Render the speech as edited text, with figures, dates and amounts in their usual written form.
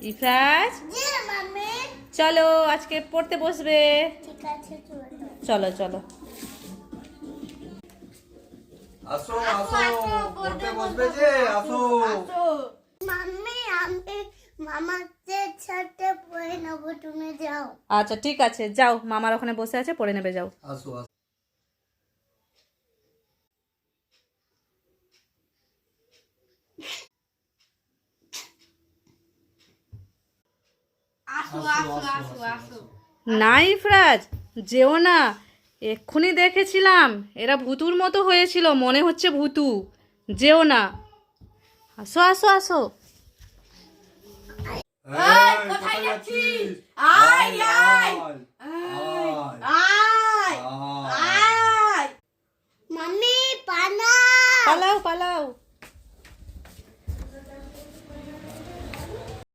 ইফরাজ চলো আজকে পড়তে বসবে। চলো চলো আসো আসো পড়তে বসবে যে আসো। মাম্মি আমি মামাদের সাথে পড়ে নেবো, তুমি যাও। আচ্ছা ঠিক আছে, যাও, মামার ওখানে বসে আছে, পড়ে নেবে, যাও। আসো আসো। না ইফরাজ, যেও না, এক্ষুনি দেখেছিলাম এরা ভুতুর মতো হয়েছিল, মনে হচ্ছে ভুতু, যেও না, আসো আসো আসো। কোথায় যাচ্ছিস?